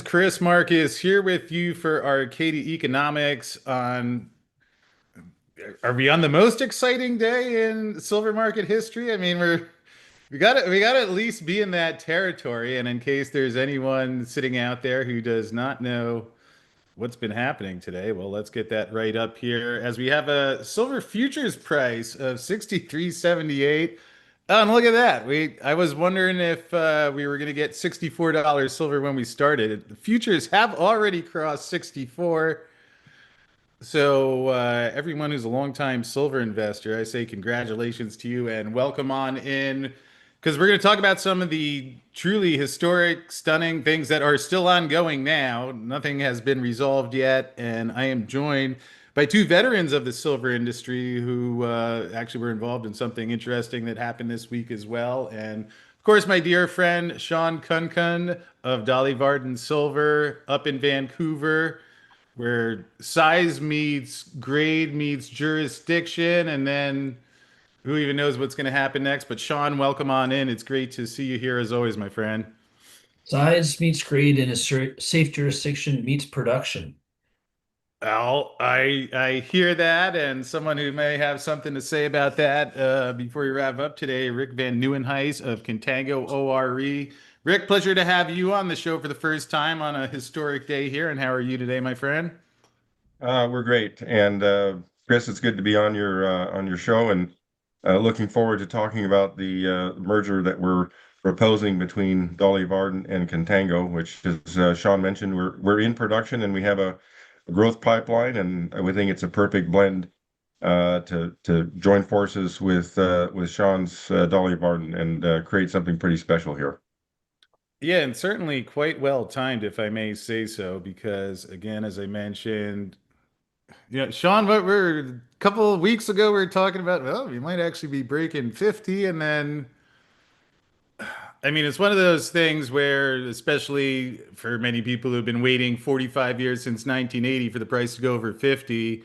Chris Marcus here with you for Arcadia Economics on are we on the most exciting day in silver market history? I mean, we got to at least be in that territory. And in case there's anyone sitting out there who does not know what's been happening today, well, let's get that right up here as we have a silver futures price of 63.78. Oh, and look at that. I was wondering if we were going to get $64 silver when we started. The futures have already crossed 64. So everyone who's a longtime silver investor, I say congratulations to you and welcome on in because we're going to talk about some of the truly historic, stunning things that are still ongoing now. Nothing has been resolved yet, and I am joined by two veterans of the silver industry who actually were involved in something interesting that happened this week as well. And of course, my dear friend Sean Kunkun of Dolly Varden Silver up in Vancouver, where size meets grade meets jurisdiction, and then who even knows what's going to happen next. But Sean, welcome on in. It's great to see you here as always, my friend. Size meets grade in a safe jurisdiction meets production. Well, I hear that, and someone who may have something to say about that before we wrap up today, Rick Van Nieuwenhuis of Contago ORE. Rick, pleasure to have you on the show for the first time on a historic day here. And how are you today, my friend? We're great, and Chris, it's good to be on your show, and looking forward to talking about the merger that we're proposing between Dolly Varden and Contango, which, as Sean mentioned, we're in production and we have a growth pipeline, and we think it's a perfect blend to join forces with Sean's Dolly Varden and create something pretty special here. Yeah, and certainly quite well timed, if I may say so, because again, as I mentioned, Sean, what we're a couple of weeks ago, we were talking about, well, we might actually be breaking 50. And then, I mean, it's one of those things where, especially for many people who've been waiting 45 years since 1980 for the price to go over 50,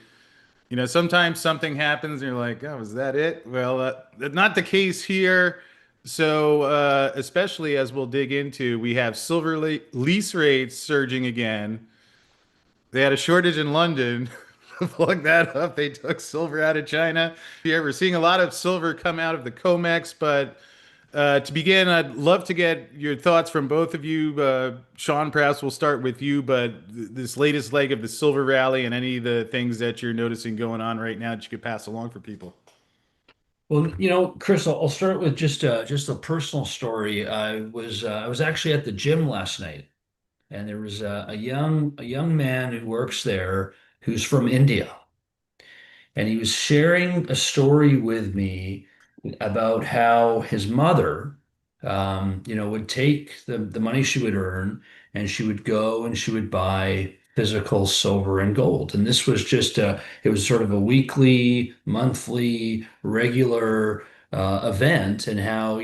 sometimes something happens and you're like, oh, is that it? Well, not the case here. So, especially as we'll dig into, we have silver lease rates surging again. They had a shortage in London. To plug that up, they took silver out of China. Yeah, we're seeing a lot of silver come out of the COMEX. But to begin, I'd love to get your thoughts from both of you. Sean, perhaps we'll start with you. But this latest leg of the silver rally and any of the things that you're noticing going on right now that you could pass along for people. Well, Chris, I'll start with just a personal story. I was actually at the gym last night, and there was a young man who works there who's from India, and he was sharing a story with me about how his mother, would take the money she would earn and she would go and she would buy physical silver and gold. And this was it was sort of a weekly, monthly, regular event, and how,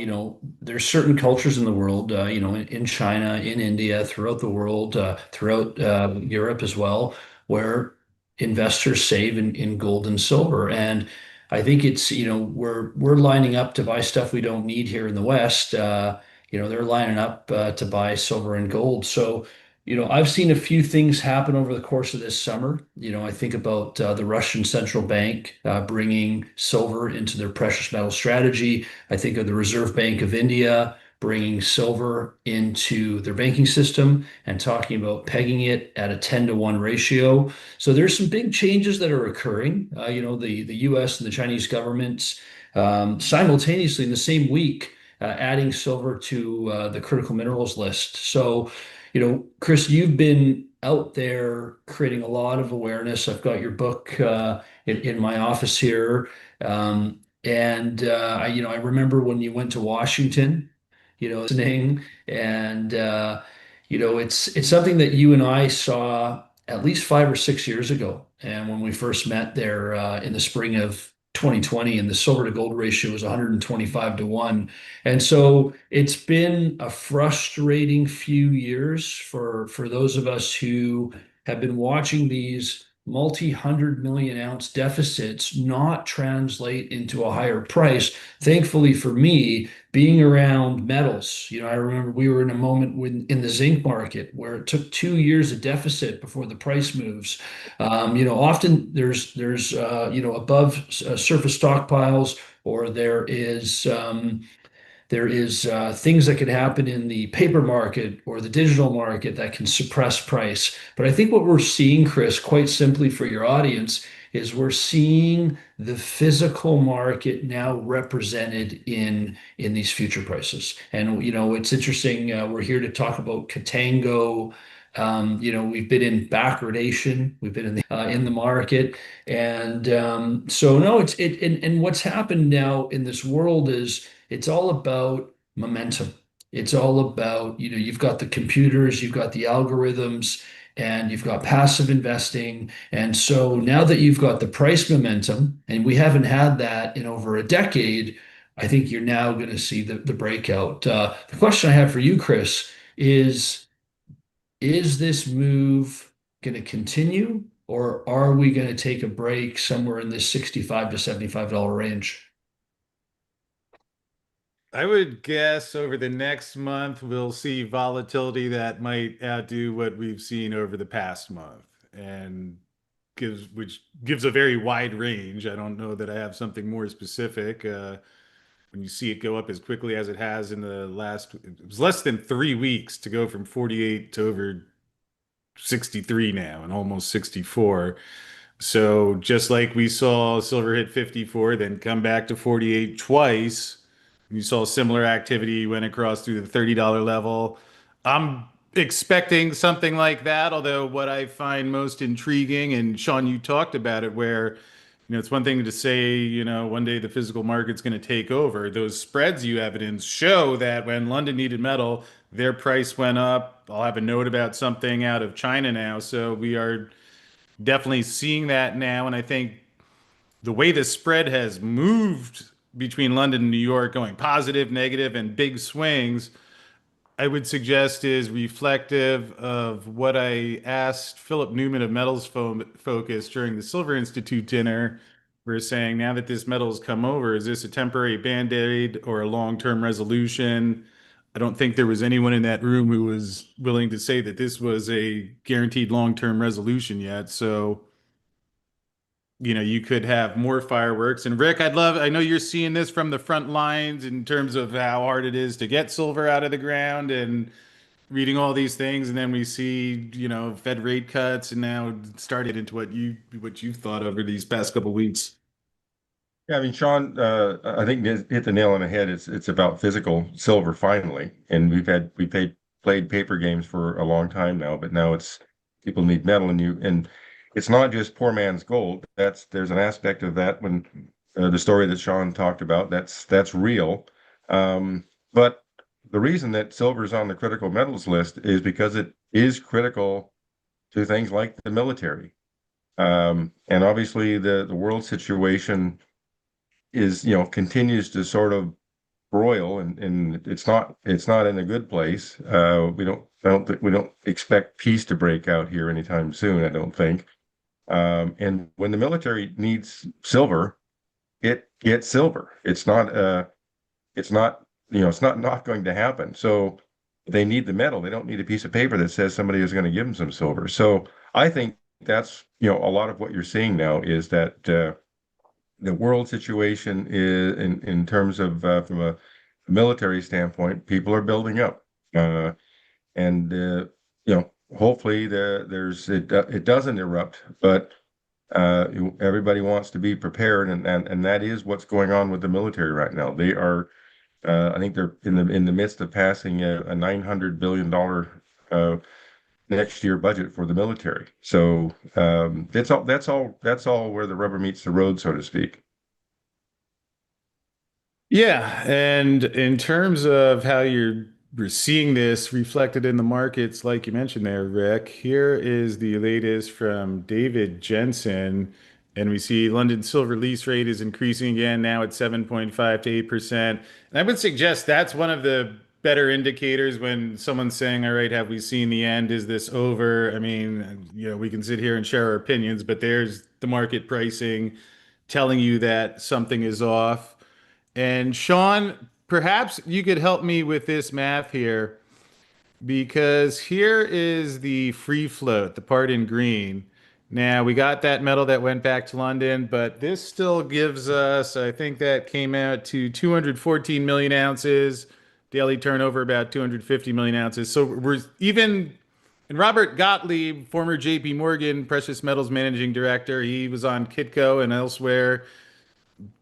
there's certain cultures in the world, in China, in India, throughout the world, throughout Europe as well, where investors save in gold and silver. And I think it's, we're lining up to buy stuff we don't need here in the West. They're lining up to buy silver and gold. So, I've seen a few things happen over the course of this summer. I think about the Russian central bank bringing silver into their precious metal strategy. I think of the Reserve Bank of India bringing silver into their banking system and talking about pegging it at a 10-to-1 ratio. So there's some big changes that are occurring. The U.S. and the Chinese governments simultaneously in the same week adding silver to the critical minerals list. So, Chris, you've been out there creating a lot of awareness. I've got your book in my office here. I remember when you went to Washington, listening, and it's something that you and I saw at least 5 or 6 years ago. And when we first met there in the spring of 2020, and the silver to gold ratio was 125 to 1. And so it's been a frustrating few years for those of us who have been watching these multi-hundred million ounce deficits not translate into a higher price? Thankfully for me, being around metals, I remember we were in a moment when in the zinc market where it took 2 years of deficit before the price moves. Often there's above surface stockpiles, or there is things that can happen in the paper market or the digital market that can suppress price. But I think what we're seeing, Chris, quite simply for your audience, is we're seeing the physical market now represented in these future prices. And it's interesting. We're here to talk about Contango. We've been in backwardation. We've been in the market, and so no, and what's happened now in this world is it's all about momentum. It's all about, you've got the computers, you've got the algorithms, and you've got passive investing. And so now that you've got the price momentum, and we haven't had that in over a decade, I think you're now going to see the breakout. The question I have for you, Chris, is this move going to continue, or are we going to take a break somewhere in this $65 to $75 range? I would guess over the next month, we'll see volatility that might outdo what we've seen over the past month, and which gives a very wide range. I don't know that I have something more specific. When you see it go up as quickly as it has in the last, it was less than 3 weeks to go from 48 to over 63 now and almost 64. So just like we saw silver hit 54, then come back to 48 twice, you saw similar activity went across through the $30 level. I'm expecting something like that, although what I find most intriguing, and Sean, you talked about it, where it's one thing to say, one day the physical market's going to take over. Those spreads you evidence show that when London needed metal, their price went up. I'll have a note about something out of China now. So we are definitely seeing that now. And I think the way the spread has moved between London and New York, going positive, negative, and big swings, I would suggest is reflective of what I asked Philip Newman of Focus during the Silver Institute dinner. We're saying, now that this metal's come over, is this a temporary band-aid or a long-term resolution? I don't think there was anyone in that room who was willing to say that this was a guaranteed long-term resolution yet. So, you could have more fireworks. And Rick, I know you're seeing this from the front lines in terms of how hard it is to get silver out of the ground and reading all these things. And then we see, Fed rate cuts, and now started into what you've thought over these past couple weeks. Yeah, I mean, Sean, I think hit the nail on the head. It's about physical silver finally, and played paper games for a long time now, but now it's people need metal, and it's not just poor man's gold. There's an aspect of that when the story that Sean talked about, that's real. But the reason that silver is on the critical metals list is because it is critical to things like the military. And obviously the world situation is, continues to sort of broil, and it's not in a good place. We don't expect peace to break out here anytime soon, I don't think. And when the military needs silver, it gets silver. It's not going to happen. So they need the metal. They don't need a piece of paper that says somebody is going to give them some silver. So I think that's, a lot of what you're seeing now is that the world situation is in terms of from a military standpoint, people are building up, and hopefully it doesn't erupt, but everybody wants to be prepared, and that is what's going on with the military right now. They are, I think they're in the midst of passing a $900 billion next year budget for the military. So that's all where the rubber meets the road, so to speak. Yeah, and in terms of how we're seeing this reflected in the markets, like you mentioned there, Rick, here is the latest from David Jensen, and we see London silver lease rate is increasing again now at 7.5 to 8%. And I would suggest that's one of the better indicators when someone's saying, all right, have we seen the end? Is this over? I mean, we can sit here and share our opinions, but there's the market pricing telling you that something is off. And Sean, perhaps you could help me with this math here, because here is the free float, the part in green. Now, we got that metal that went back to London, but this still gives us, I think that came out to 214 million ounces, daily turnover about 250 million ounces. So we're even, and Robert Gottlieb, former JP Morgan precious metals managing director, he was on Kitco and elsewhere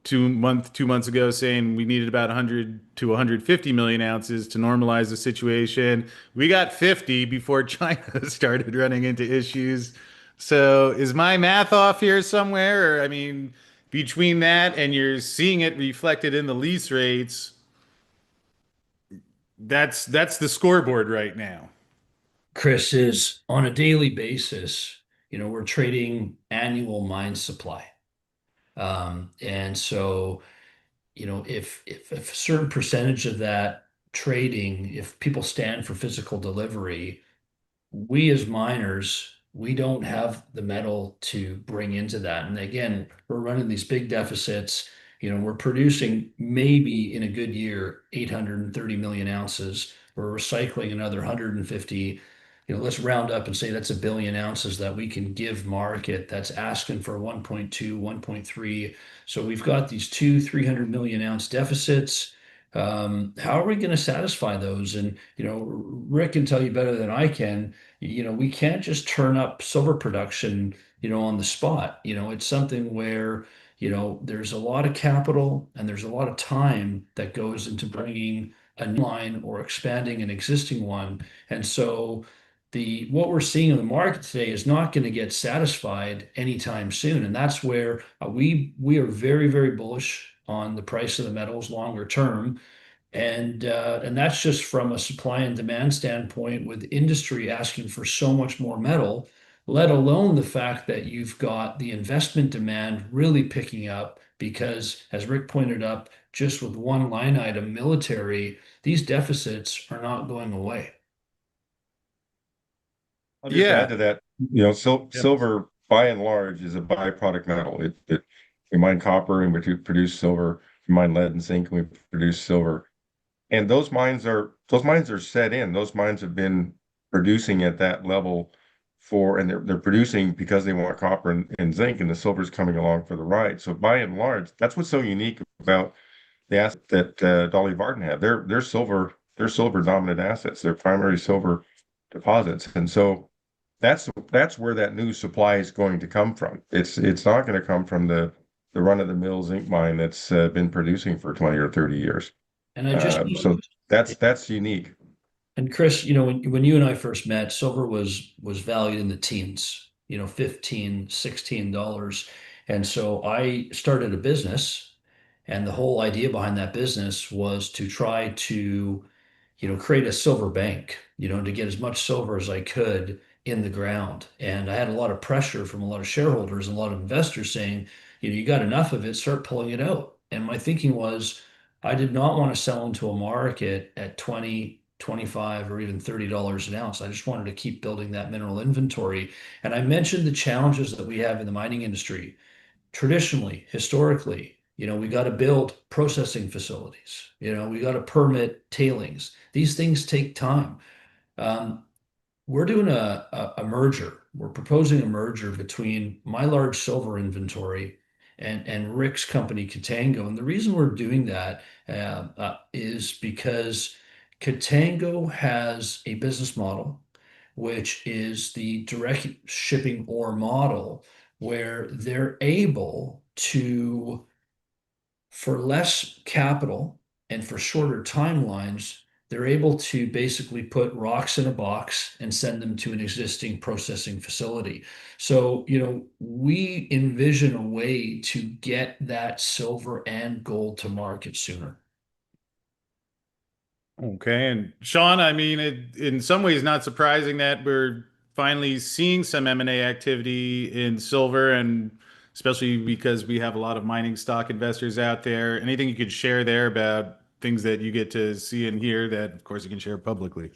2 months ago saying we needed about 100 to 150 million ounces to normalize the situation. We got 50 before China started running into issues. So is my math off here somewhere? Or, I mean, between that and you're seeing it reflected in the lease rates, that's the scoreboard right now. Chris, is on a daily basis, we're trading annual mine supply. And so, if a certain percentage of that trading, if people stand for physical delivery, we as miners, we don't have the metal to bring into that. And again, we're running these big deficits. We're producing maybe in a good year 830 million ounces. We're recycling another 150. Let's round up and say that's a billion ounces that we can give market that's asking for 1.2, 1.3. So we've got these 300 million ounce deficits. How are we going to satisfy those? And, Rick can tell you better than I can. We can't just turn up silver production, on the spot. It's something where, there's a lot of capital and there's a lot of time that goes into bringing a new line or expanding an existing one. And so the what we're seeing in the market today is not going to get satisfied anytime soon. And that's where we are very, very bullish on the price of the metals longer term. And that's just from a supply and demand standpoint, with industry asking for so much more metal, let alone the fact that you've got the investment demand really picking up because, as Rick pointed up, just with one line item, military, these deficits are not going away. I'll just add Yeah. to that, Yep. silver by and large is a byproduct metal. We mine copper and we produce silver. We mine lead and zinc and we produce silver. And those mines are set in. Those mines have been producing at that level and they're producing because they want copper and zinc, and the silver's coming along for the ride. So by and large, that's what's so unique about the asset that Dolly Varden had. They're silver dominant assets. They're primary silver deposits, and so that's where that new supply is going to come from. It's not going to come from the run of the mill zinc mine that's been producing for 20 or 30 years. And I just So that's unique. And Chris, when you and I first met, silver was valued in the teens, 15, $16. And so I started a business, and the whole idea behind that business was to try to, create a silver bank, to get as much silver as I could in the ground. And I had a lot of pressure from a lot of shareholders and a lot of investors saying, you got enough of it, start pulling it out. And my thinking was, I did not want to sell into a market at 20, 25, or even $30 an ounce. I just wanted to keep building that mineral inventory. And I mentioned the challenges that we have in the mining industry. Traditionally, historically, we got to build processing facilities. We got to permit tailings. These things take time. Um, we're doing a merger. We're proposing a merger between my large silver inventory and Rick's company, Contango. And the reason we're doing that is because Contango has a business model, which is the direct shipping ore model, where they're able to, for less capital and for shorter timelines, they're able to basically put rocks in a box and send them to an existing processing facility. So, we envision a way to get that silver and gold to market sooner. Okay. And Sean, I mean, in some ways, not surprising that we're finally seeing some M&A activity in silver, and especially because we have a lot of mining stock investors out there. Anything you could share there about things that you get to see and hear that, of course, you can share publicly.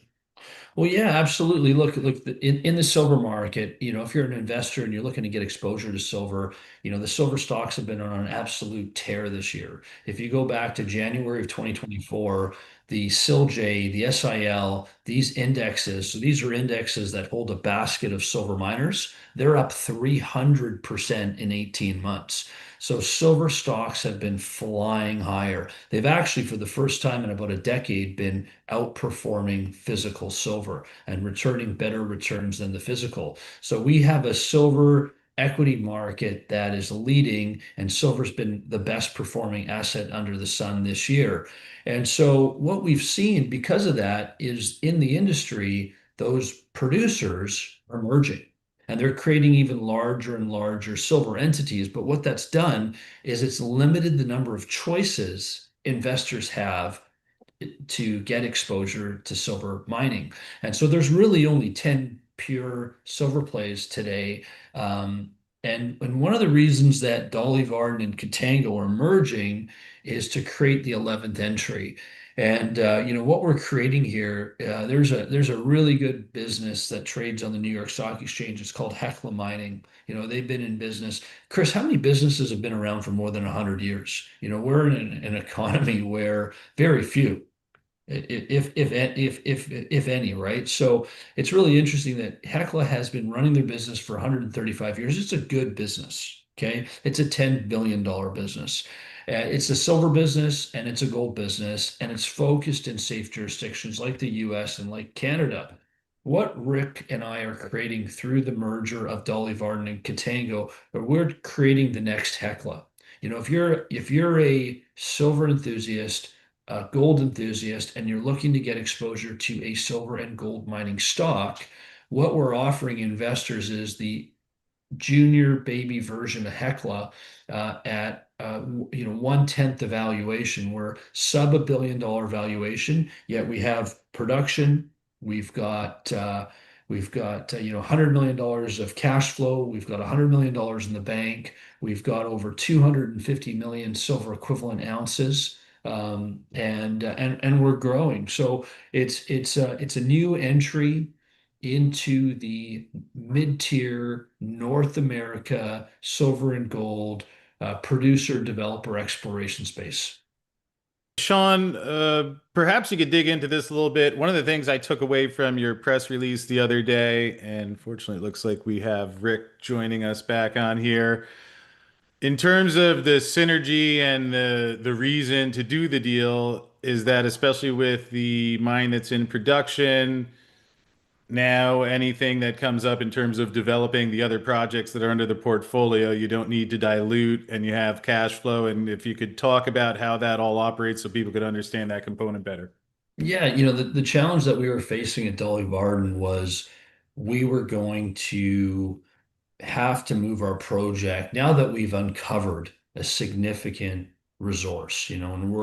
Well, yeah, absolutely. Look, in the silver market, if you're an investor and you're looking to get exposure to silver, the silver stocks have been on an absolute tear this year. If you go back to January of 2024, the SILJ, the SIL, these indexes, so these are indexes that hold a basket of silver miners, they're up 300% in 18 months. So silver stocks have been flying higher. They've actually, for the first time in about a decade, been outperforming physical silver and returning better returns than the physical. So we have a silver equity market that is leading, and silver's been the best performing asset under the sun this year. And so what we've seen because of that is in the industry, those producers are merging. And they're creating even larger and larger silver entities. But what that's done is it's limited the number of choices investors have to get exposure to silver mining. And so there's really only 10 pure silver plays today. And one of the reasons that Dolly Varden and Contago are merging is to create the 11th entry. And what we're creating here, there's a really good business that trades on the New York Stock Exchange. It's called Hecla Mining. They've been in business. Chris, how many businesses have been around for more than 100 years? We're in an economy where very few if any, right? So it's really interesting that Hecla has been running their business for 135 years. It's a good business, okay? It's a $10 billion business. It's a silver business and it's a gold business, and it's focused in safe jurisdictions like the US and like Canada. What Rick and I are creating through the merger of Dolly Varden and Contango, we're creating the next Hecla. If you're a silver enthusiast, a gold enthusiast, and you're looking to get exposure to a silver and gold mining stock, what we're offering investors is the junior baby version of Hecla at 1/10 the valuation. We're sub $1 billion valuation, yet we have production. We've got $100 million of cash flow. We've got $100 million in the bank. We've got over 250 million silver equivalent ounces. And we're growing. So it's a new entry into the mid-tier North America silver and gold producer developer exploration space. Sean, perhaps you could dig into this a little bit. One of the things I took away from your press release the other day, and fortunately, it looks like we have Rick joining us back on here. In terms of the synergy and the reason to do the deal, is that especially with the mine that's in production, now anything that comes up in terms of developing the other projects that are under the portfolio, you don't need to dilute and you have cash flow. And if you could talk about how that all operates so people could understand that component better. Yeah, the challenge that we were facing at Dolly Varden was we were going to have to move our project now that we've uncovered a significant resource, and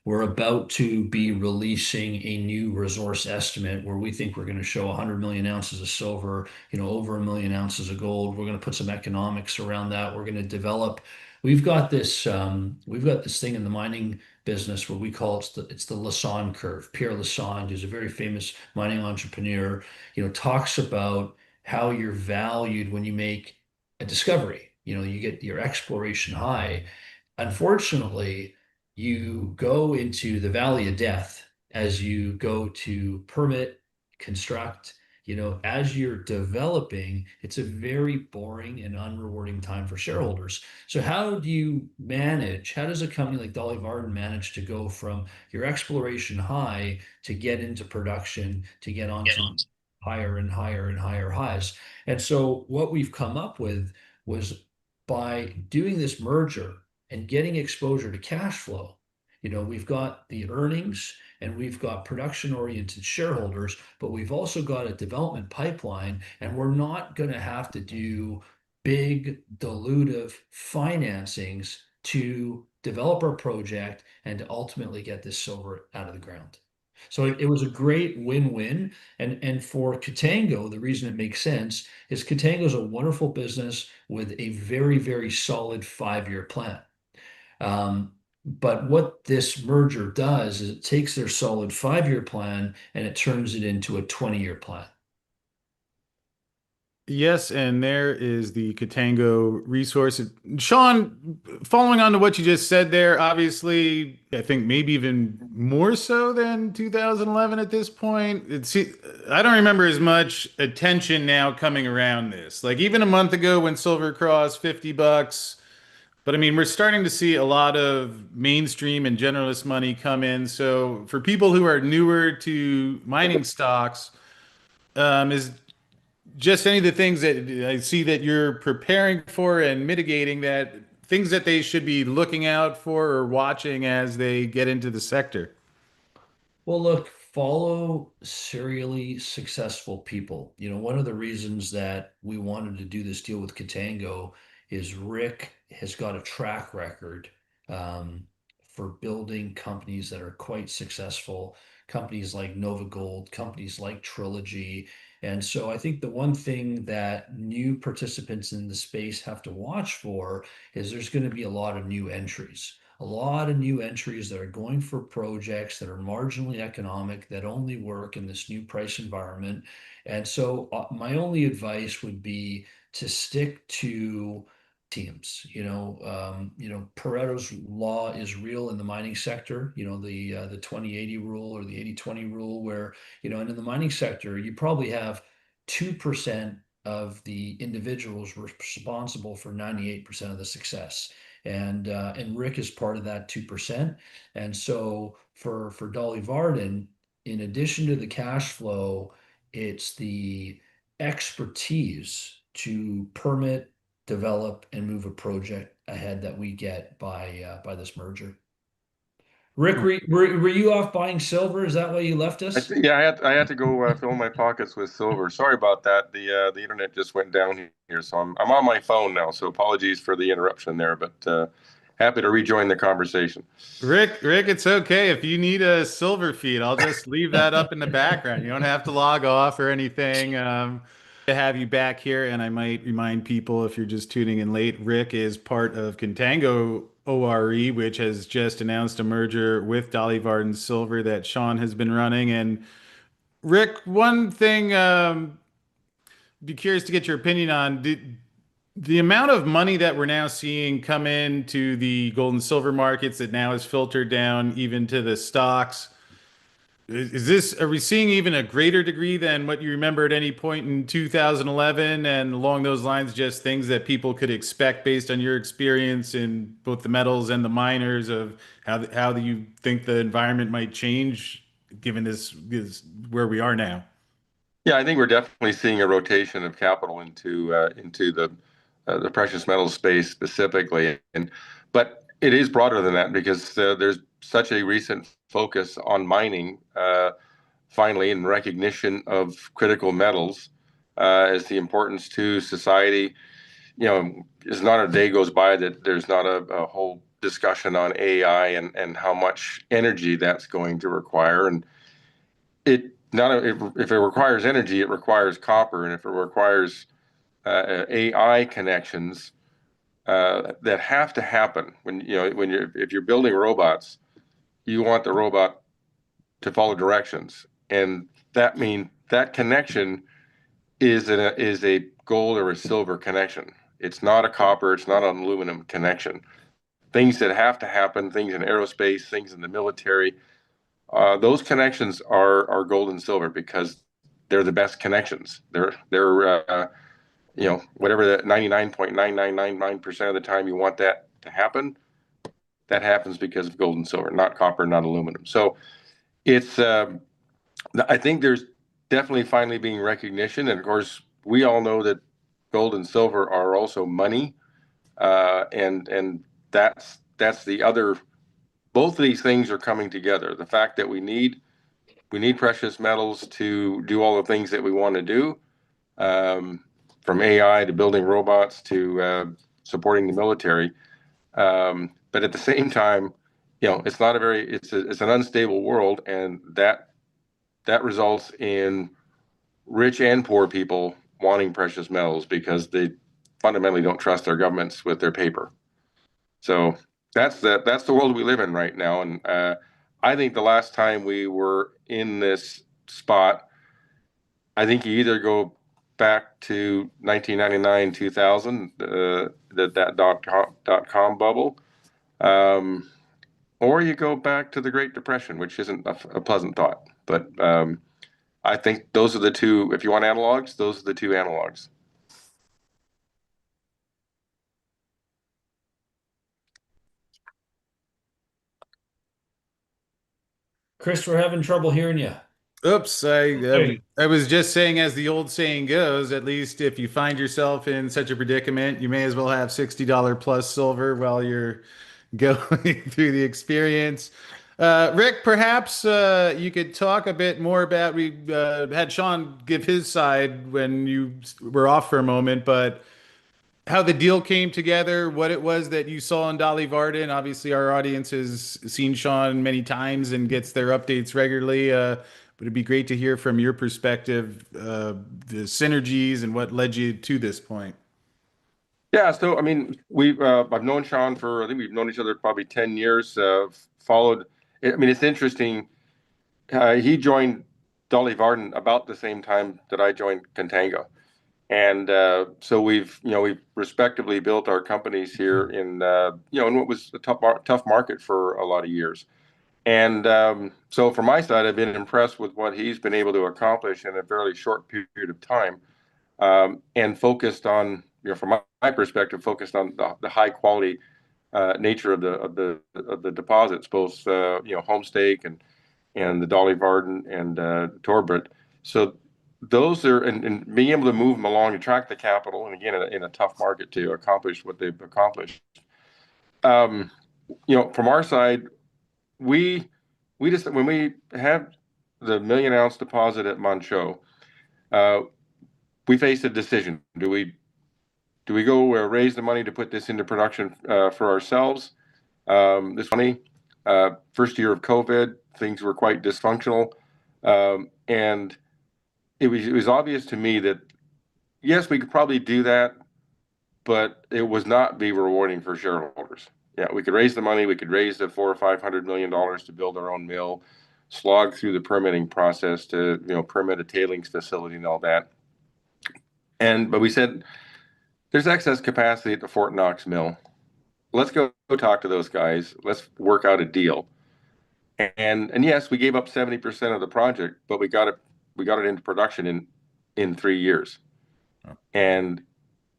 we're about to be releasing a new resource estimate where we think we're going to show 100 million ounces of silver, over 1 million ounces of gold. We're going to put some economics around that. We're going to develop. We've got this thing in the mining business where we call it's the Lassonde curve. Pierre Lassonde, who's a very famous mining entrepreneur, talks about how you're valued when you make a discovery. You get your exploration high. Unfortunately, you go into the valley of death as you go to permit, construct. As you're developing, it's a very boring and unrewarding time for shareholders. So how does a company like Dolly Varden manage to go from your exploration high to get into production, to get onto higher and higher and higher highs? And so what we've come up with was by doing this merger and getting exposure to cash flow, we've got the earnings and we've got production oriented shareholders, but we've also got a development pipeline, and we're not going to have to do big dilutive financings to develop our project and to ultimately get this silver out of the ground. So it was a great win-win. And for Contango, the reason it makes sense is Contango is a wonderful business with a very, very solid 5-year plan. But what this merger does is it takes their solid 5-year plan and it turns it into a 20-year plan. Yes, and there is the Contango resource. Sean, following on to what you just said there, obviously, I think maybe even more so than 2011 at this point. I don't remember as much attention now coming around this. Like even a month ago when silver crossed $50, but I mean, we're starting to see a lot of mainstream and generalist money come in. So for people who are newer to mining stocks, is just any of the things that I see that you're preparing for and mitigating, that things that they should be looking out for or watching as they get into the sector. Well, look, follow serially successful people. One of the reasons that we wanted to do this deal with Contango is Rick has got a track record for building companies that are quite successful, companies like Nova Gold, companies like Trilogy. And so I think the one thing that new participants in the space have to watch for is there's going to be a lot of new entries, a lot of new entries that are going for projects that are marginally economic, that only work in this new price environment. And so my only advice would be to stick to teams. Pareto's law is real in the mining sector. The 20-80 rule or the 80-20 rule, where and in the mining sector, you probably have 2% of the individuals responsible for 98% of the success. And Rick is part of that 2%. And so for Dolly Varden, in addition to the cash flow, it's the expertise to permit, develop, and move a project ahead that we get by this merger. Rick, were you off buying silver? Is that why you left us? Yeah, I had to go fill my pockets with silver. Sorry about that. The internet just went down here, so I'm on my phone now. So apologies for the interruption there, but happy to rejoin the conversation. Rick, it's okay. If you need a silver feed, I'll just leave that up in the background. You don't have to log off or anything. To have you back here, and I might remind people if you're just tuning in late, Rick is part of Contago ORE, which has just announced a merger with Dolly Varden Silver that Sean has been running. And Rick, one thing, be curious to get your opinion on. The amount of money that we're now seeing come into the gold and silver markets that now is filtered down even to the stocks. Are we seeing even a greater degree than what you remember at any point in 2011? And along those lines, just things that people could expect based on your experience in both the metals and the miners, of how do you think the environment might change given this is where we are now? Yeah, I think we're definitely seeing a rotation of capital into the precious metals space specifically, but it is broader than that because there's such a recent focus on mining, finally, in recognition of critical metals as the importance to society. There's not a day goes by that there's not a whole discussion on AI and how much energy that's going to require. And it not if it requires energy, it requires copper, and if it requires AI connections that have to happen if you're building robots, you want the robot to follow directions, and that connection is a gold or a silver connection. It's not a copper, it's not an aluminum connection. Things that have to happen, things in aerospace, things in the military, those connections are gold and silver because they're the best connections. They're whatever that 99.9999% of the time you want that to happen, that happens because of gold and silver, not copper, not aluminum. So it's I think there's definitely finally being recognition, and of course we all know that gold and silver are also money, and that's the other. Both of these things are coming together. The fact that we need precious metals to do all the things that we want to do, from AI to building robots to supporting the military. But at the same time, it's not a very it's an unstable world, and that results in rich and poor people wanting precious metals because they fundamentally don't trust their governments with their paper. So That's the world we live in right now. And I think the last time we were in this spot, I think you either go back to 1999, 2000, that dot com bubble, um, or you go back to the Great Depression, which isn't a pleasant thought. But I think those are the two. If you want analogs, those are the two analogs. Chris, we're having trouble hearing you. Oops, Hey. I was just saying, as the old saying goes, at least if you find yourself in such a predicament, you may as well have $60 plus silver while you're going through the experience. Rick, perhaps you could talk a bit more about, we had Sean give his side when you were off for a moment, but how the deal came together, what it was that you saw in Dolly Varden. Obviously, our audience has seen Sean many times and gets their updates regularly. But it'd be great to hear from your perspective, the synergies and what led you to this point. Yeah, so I mean, I've known Sean for I think we've known each other probably 10 years. Followed, I mean, it's interesting. He joined Dolly Varden about the same time that I joined Contago, and so we've respectively built our companies here in in what was a tough market for a lot of years. And so from my side, I've been impressed with what he's been able to accomplish in a fairly short period of time, and focused on, from my perspective, focused on the high quality nature of the deposits, both Homestake and the Dolly Varden and Torbert. So those are, and being able to move them along, attract the capital, and again in a tough market to accomplish what they've accomplished. Um, from our side, we we just when we had the 1 million ounce deposit at Manh Choh, uh, we faced a decision. Do we go raise the money to put this into production for ourselves? This money, first year of COVID, things were quite dysfunctional, and it was obvious to me that yes, we could probably do that, but it was not be rewarding for shareholders. Yeah, we could raise the money, we could raise the $400 or $500 million to build our own mill, slog through the permitting process to permit a tailings facility and all that. But we said there's excess capacity at the Fort Knox mill. Let's go talk to those guys. Let's work out a deal. And yes, we gave up 70% of the project, but we got it into production in 3 years. And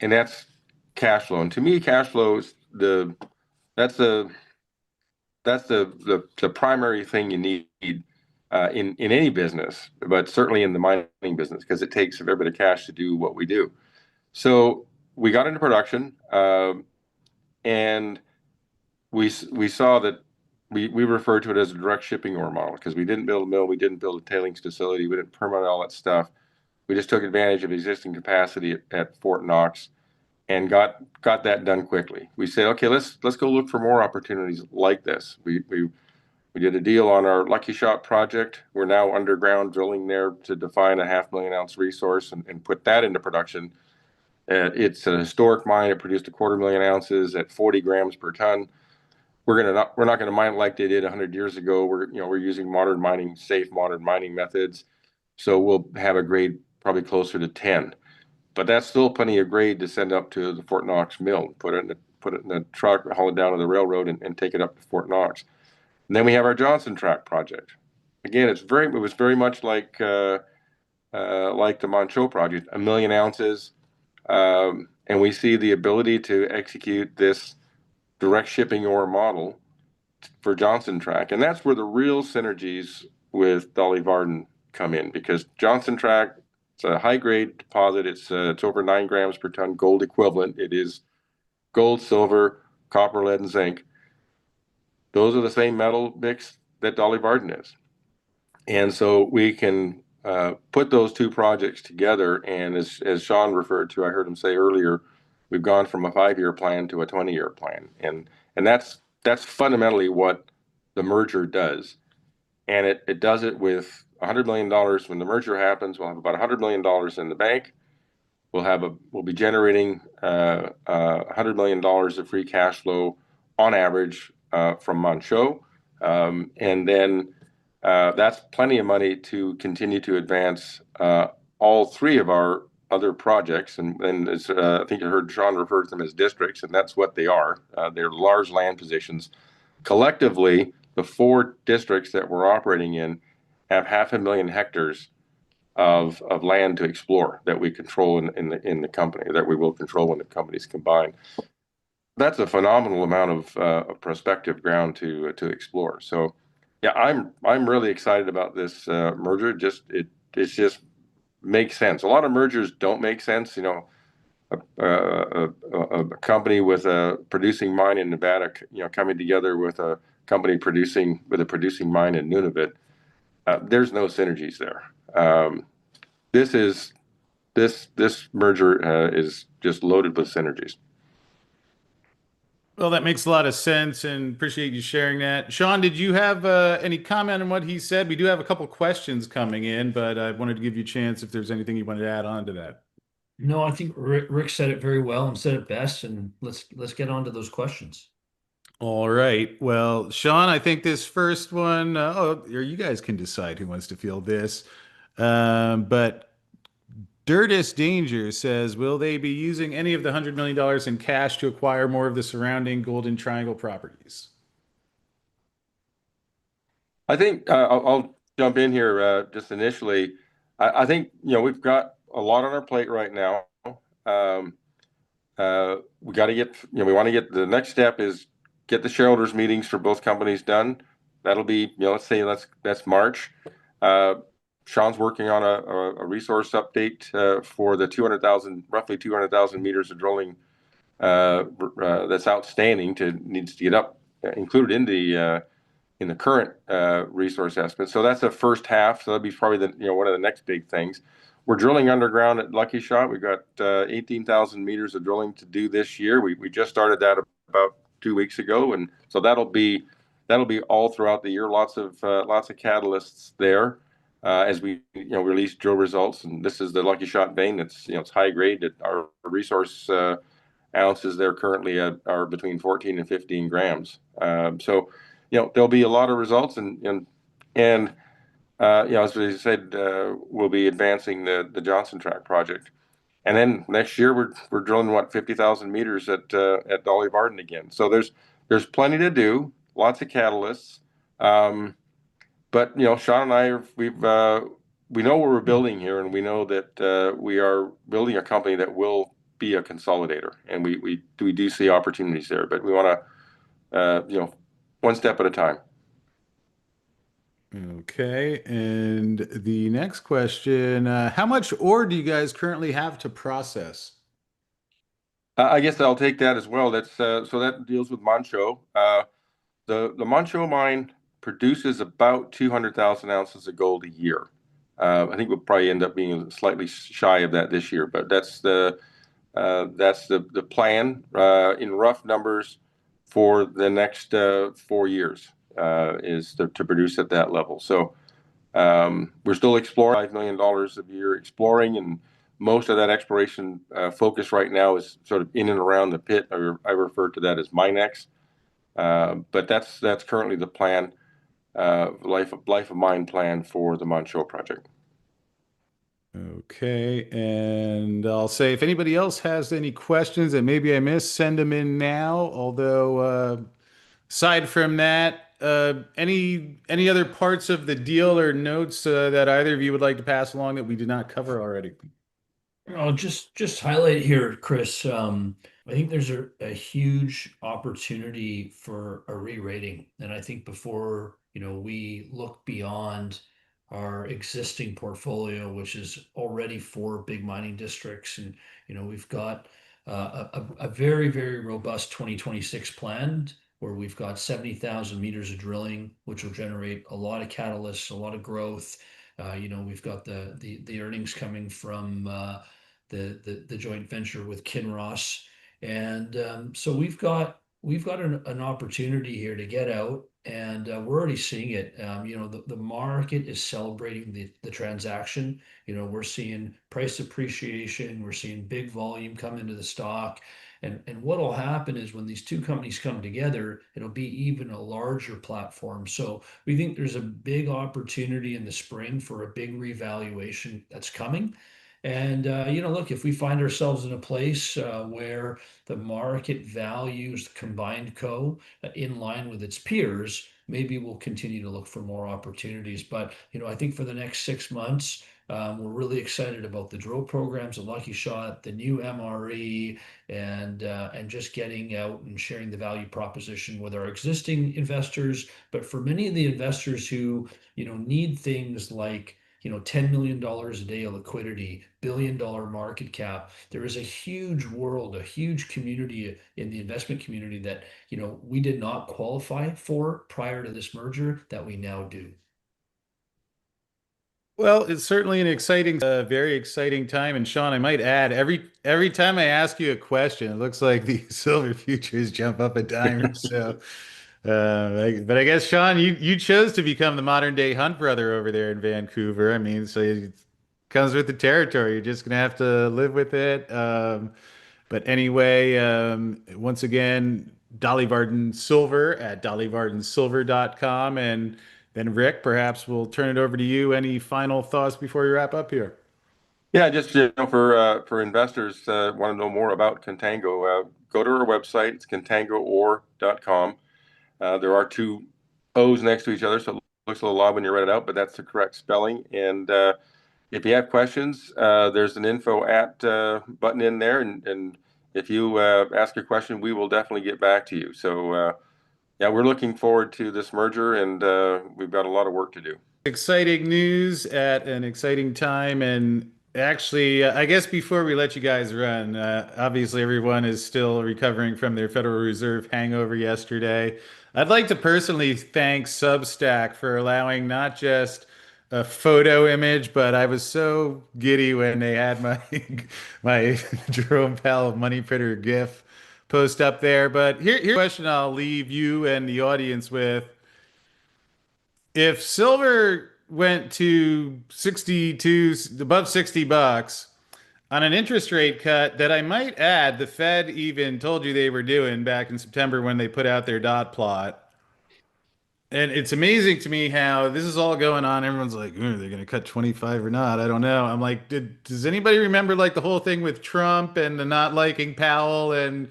that's cash flow. And to me, cash flow is that's the the primary thing you need in any business, but certainly in the mining business, because it takes a fair bit of cash to do what we do. So we got into production, and we saw that we refer to it as a direct shipping ore model, because we didn't build a mill, we didn't build a tailings facility, we didn't permit all that stuff. We just took advantage of existing capacity at Fort Knox and got that done quickly. We said, okay, let's go look for more opportunities like this. We did a deal on our Lucky Shot project. We're now underground drilling there to define a 500,000 ounce resource and put that into production. It's a historic mine. It produced 250,000 ounces at 40 grams per ton. We're not going to mine like they did 100 years ago. We're using safe modern mining methods. So we'll have a grade probably closer to 10. But that's still plenty of grade to send up to the Fort Knox mill. Put it in the truck, haul it down to the railroad, and take it up to Fort Knox. And then we have our Johnson Tract project. Again, it was very much like the Manh Choh project, 1 million ounces, and we see the ability to execute this direct shipping ore model for Johnson Tract, and that's where the real synergies with Dolly Varden come in, because Johnson Tract, it's a high grade deposit. It's over 9 grams per ton gold equivalent. It is gold, silver, copper, lead, and zinc. Those are the same metal mix that Dolly Varden is. And so we can put those two projects together. And as Sean referred to, I heard him say earlier, we've gone from a 5-year plan to a 20-year plan. And that's fundamentally what the merger does. And it does it with $100 million. When the merger happens, we'll have about $100 million in the bank. We'll be generating $100 million of free cash flow on average from Manh Choh. And then that's plenty of money to continue to advance all three of our other projects. And it's, I think you heard Sean refer to them as districts, and that's what they are. They're large land positions. Collectively, the four districts that we're operating in have 500,000 hectares of land to explore that we control in the company, that we will control when the companies combine. That's a phenomenal amount of prospective ground to explore. So, yeah, I'm really excited about this merger. It just makes sense. A lot of mergers don't make sense. You know, a company with a producing mine in Nevada, you know, coming together with a company producing mine in Nunavut. There's no synergies there. This is this merger is just loaded with synergies. Well, that makes a lot of sense, and appreciate you sharing that. Sean, did you have any comment on what he said? We do have a couple questions coming in, but I wanted to give you a chance if there's anything you wanted to add on to that. No, I think Rick said it very well and said it best, and let's get on to those questions. All right. Well, Sean, I think this first one, or you guys can decide who wants to field this. But Dirtus Danger says, will they be using any of the $100 million in cash to acquire more of the surrounding Golden Triangle properties? I think I'll jump in here just initially. I think, you know, we've got a lot on our plate right now. We got to get, you know, we want to get, the next step is get the shareholders meetings for both companies done. That'll be, you know, let's say that's March. Sean's working on a resource update for the roughly 200,000 meters of drilling that's outstanding needs to get included in the current resource estimate. So that's the first half. So that'll be probably one of the next big things. We're drilling underground at Lucky Shot. We've got 18,000 meters of drilling to do this year. We just started that about 2 weeks ago, and so that'll be all throughout the year. Lots of catalysts there as we release drill results. And this is the Lucky Shot vein. It's high grade. Our resource ounces there currently are between 14 and 15 grams. So there'll be a lot of results, and as we said, we'll be advancing the Johnson Tract project. And then next year we're drilling 50,000 meters at Dolly Varden again. So there's plenty to do, lots of catalysts. But Sean and I we know what we're building here, and we know that we are building a company that will be a consolidator, and we do see opportunities there. But we want to one step at a time. Okay, and the next question, how much ore do you guys currently have to process? I guess I'll take that as well. That's so that deals with Manh Choh. The Manh Choh mine produces about 200,000 ounces of gold a year. I think we'll probably end up being slightly shy of that this year, but that's the plan in rough numbers for the next 4 years is to produce at that level. So we're still exploring. $5 million a year exploring, and most of that exploration focus right now is sort of in and around the pit. I refer to that as Minex. But that's currently the plan, life of mine plan for the Manh Choh project. Okay, and I'll say if anybody else has any questions that maybe I missed, send them in now. Although, aside from that, any other parts of the deal or notes that either of you would like to pass along that we did not cover already? I'll just highlight here, Chris. I think there's a huge opportunity for a re-rating, and I think before we look beyond our existing portfolio, which is already 4 big mining districts, and we've got a very, very robust 2026 plan where we've got 70,000 meters of drilling, which will generate a lot of catalysts, a lot of growth. We've got the earnings coming from the joint venture with Kinross, and so we've got we've got an opportunity here to get out, and we're already seeing it. The market is celebrating the transaction. We're seeing price appreciation, we're seeing big volume come into the stock. And what will happen is when these two companies come together, it'll be even a larger platform. So we think there's a big opportunity in the spring for a big revaluation that's coming. And look, if we find ourselves in a place where the market values the combined co in line with its peers, maybe we'll continue to look for more opportunities. But I think for the next 6 months, we're really excited about the drill programs, the Lucky Shot, the new MRE, and just getting out and sharing the value proposition with our existing investors. But for many of the investors who need things like $10 million a day of liquidity, $1 billion market cap. There is a huge world, a huge community in the investment community that, we did not qualify for prior to this merger that we now do. Well, it's certainly an exciting, very exciting time. And Sean, I might add, every time I ask you a question, it looks like the silver futures jump up a dime or so. But I guess Sean, you chose to become the modern day Hunt brother over there in Vancouver. I mean, so it comes with the territory. You're just gonna have to live with it. But anyway, once again, Dolly Varden Silver at dollyvardensilver.com. And then Rick, perhaps we'll turn it over to you. Any final thoughts before we wrap up here? Yeah, just for investors want to know more about Contango, go to our website. It's contagoore.com. There are two O's next to each other, so it looks a little odd when you read it out, but that's the correct spelling. And if you have questions, there's an info at button in there, and if you ask a question, we will definitely get back to you. So yeah, we're looking forward to this merger, and we've got a lot of work to do. Exciting news at an exciting time. And actually, I guess before we let you guys run, obviously everyone is still recovering from their Federal Reserve hangover yesterday. I'd like to personally thank Substack for allowing not just a photo image, but I was so giddy when they had my my Jerome Powell money printer GIF post up there. But here's a question I'll leave you and the audience with. If silver went to 62, above $60 on an interest rate cut that I might add, the Fed even told you they were doing back in September when they put out their dot plot. And it's amazing to me how this is all going on. Everyone's like, they're going to cut 25 or not. I don't know. I'm like, does anybody remember like the whole thing with Trump and the not liking Powell? And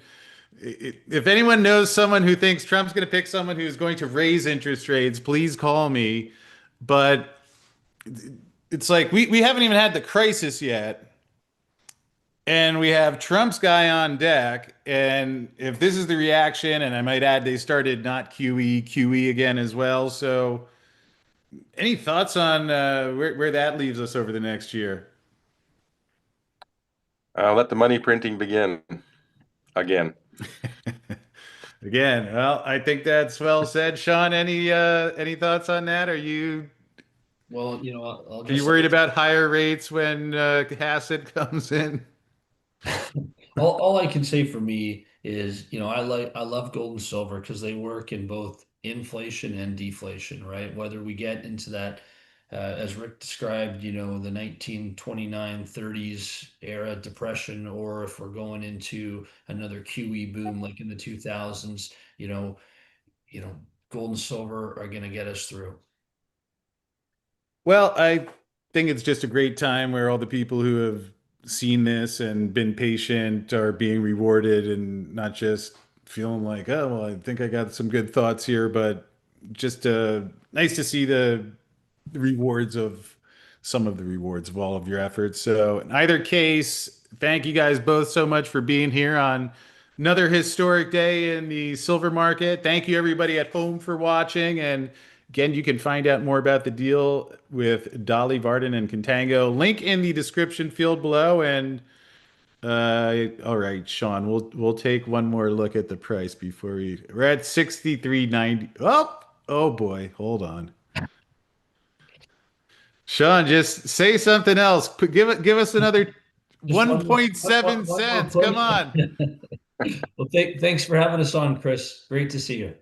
if anyone knows someone who thinks Trump's going to pick someone who's going to raise interest rates, please call me. But it's like we haven't even had the crisis yet. And we have Trump's guy on deck. And if this is the reaction, and I might add, they started not QE again as well. So, any thoughts on where that leaves us over the next year? Let the money printing begin again. Again, well, I think that's well said. Sean, any thoughts on that? Well, I'll Are you just worried about higher rates when Hassett comes in? all I can say for me is, I love gold and silver because they work in both inflation and deflation, right? Whether we get into that, as Rick described, the 1929 30s era depression, or if we're going into another QE boom like in the 2000s, you know, gold and silver are going to get us through. Well, I think it's just a great time where all the people who have seen this and been patient are being rewarded and not just feeling like, oh, well, I think I got some good thoughts here, but just nice to see the rewards of some of the rewards of all of your efforts. So, in either case, thank you guys both so much for being here on another historic day in the silver market. Thank you, everybody at home, for watching. And again, you can find out more about the deal with Dolly Varden and Contango. Link in the description field below. And all right, Sean, we'll take one more look at the price before we're at 63.90. Oh boy, hold on. Sean, just say something else. Give us another Just 1.7 one more cents. Come push. on. Well, thanks for having us on, Chris. Great to see you.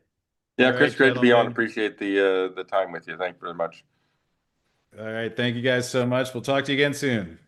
Yeah, All Chris, right, great to be on. gentlemen. Appreciate the time with you. Thank you very much. All right. Thank you guys so much. We'll talk to you again soon.